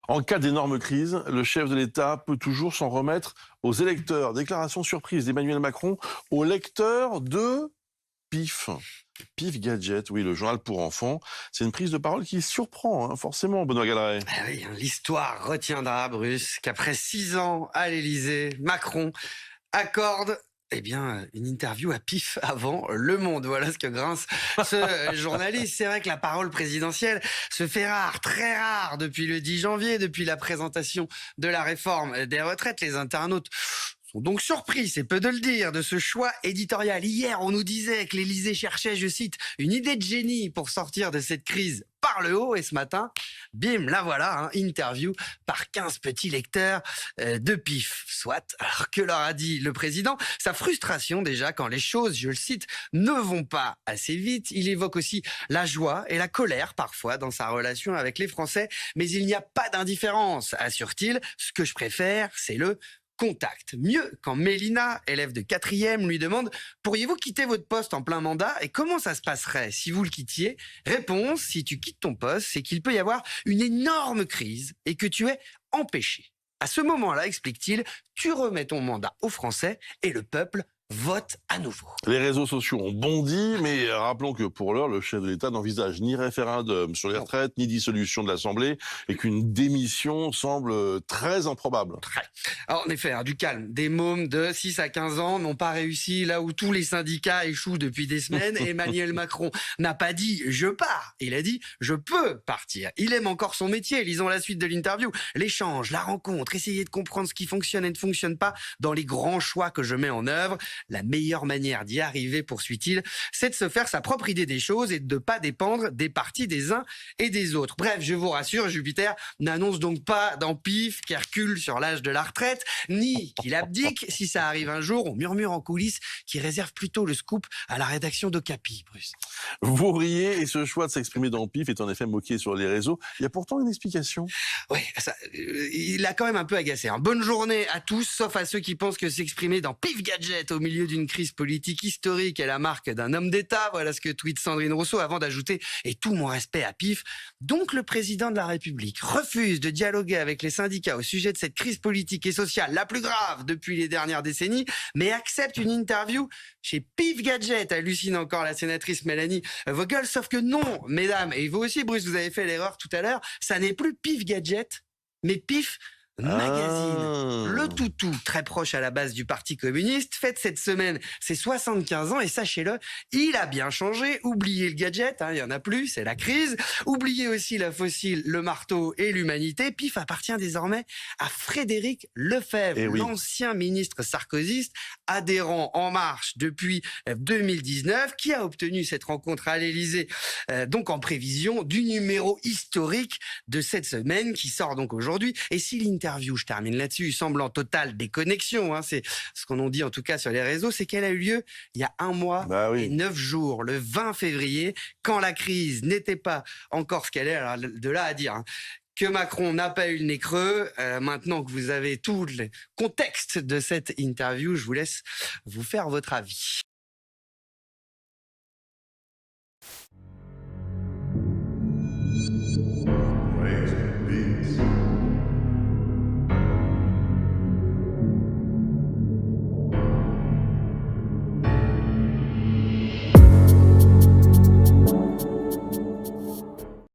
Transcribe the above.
En cas d'énorme crise, le chef de l'État peut toujours s'en remettre aux électeurs. Déclaration surprise d'Emmanuel Macron aux lecteurs de PIF. PIF Gadget, oui, le journal pour enfants. C'est une prise de parole qui surprend, forcément, Benoît Galeret. Ah oui, l'histoire retiendra, Bruce, qu'après 6 ans à l'Élysée, Macron accorde une interview à PIF avant Le Monde. Voilà ce que grince ce journaliste. C'est vrai que la parole présidentielle se fait rare, très rare, depuis le 10 janvier, depuis la présentation de la réforme des retraites. Les internautes sont donc surpris, c'est peu de le dire, de ce choix éditorial. Hier, on nous disait que l'Élysée cherchait, je cite, une idée de génie pour sortir de cette crise par le haut. Et ce matin, bim, la voilà, interview par 15 petits lecteurs de PIF. Soit, alors que leur a dit le président, sa frustration déjà quand les choses, je le cite, ne vont pas assez vite. Il évoque aussi la joie et la colère parfois dans sa relation avec les Français, mais il n'y a pas d'indifférence, assure-t-il. Ce que je préfère, c'est le contact. Mieux quand Mélina, élève de 4e, lui demande « Pourriez-vous quitter votre poste en plein mandat et comment ça se passerait si vous le quittiez ?» Réponse « Si tu quittes ton poste, c'est qu'il peut y avoir une énorme crise et que tu es empêché. À ce moment-là, explique-t-il, tu remets ton mandat aux Français et le peuple vote à nouveau. » Les réseaux sociaux ont bondi, mais rappelons que pour l'heure, le chef de l'État n'envisage ni référendum sur les retraites, ni dissolution de l'Assemblée, et qu'une démission semble très improbable. Alors, en effet, du calme. Des mômes de 6 à 15 ans n'ont pas réussi là où tous les syndicats échouent depuis des semaines. Emmanuel Macron n'a pas dit « je pars », il a dit « je peux partir ». Il aime encore son métier. Lisons la suite de l'interview. L'échange, la rencontre, essayer de comprendre ce qui fonctionne et ne fonctionne pas dans les grands choix que je mets en œuvre. La meilleure manière d'y arriver, poursuit-il, c'est de se faire sa propre idée des choses et de ne pas dépendre des partis des uns et des autres. Bref, je vous rassure, Jupiter n'annonce donc pas dans PIF qu'il recule sur l'âge de la retraite, ni qu'il abdique. Si ça arrive un jour, on murmure en coulisses qu'il réserve plutôt le scoop à la rédaction d'Ocapi, Bruce. Vous riez, et ce choix de s'exprimer dans PIF est en effet moqué sur les réseaux. Il y a pourtant une explication. Oui, il a quand même un peu agacé. Bonne journée à tous, sauf à ceux qui pensent que s'exprimer dans PIF Gadget au milieu d'une crise politique historique est la marque d'un homme d'État. Voilà ce que tweet Sandrine Rousseau avant d'ajouter « Et tout mon respect à PIF ». Donc le président de la République refuse de dialoguer avec les syndicats au sujet de cette crise politique et sociale la plus grave depuis les dernières décennies, mais accepte une interview chez PIF Gadget, hallucine encore la sénatrice Mélanie Vogel. Sauf que non, mesdames, et vous aussi Bruce, vous avez fait l'erreur tout à l'heure, ça n'est plus PIF Gadget, mais PIF Magazine. Le toutou, très proche à la base du Parti communiste, fête cette semaine ses 75 ans et sachez-le, il a bien changé. Oubliez le gadget, il y en a plus, c'est la crise. Oubliez aussi la fossile, le marteau et l'humanité. PIF appartient désormais à Frédéric Lefebvre, l'ancien ministre sarkozyste, adhérent En Marche depuis 2019, qui a obtenu cette rencontre à l'Élysée, donc en prévision du numéro historique de cette semaine qui sort donc aujourd'hui. Et si l'interview, je termine là-dessus, semble en totale déconnexion, c'est ce qu'on en dit en tout cas sur les réseaux, c'est qu'elle a eu lieu il y a 1 mois et 9 jours, le 20 février, quand la crise n'était pas encore ce qu'elle est. Alors de là à dire que Macron n'a pas eu le nez creux, maintenant que vous avez tout le contexte de cette interview, je vous laisse vous faire votre avis.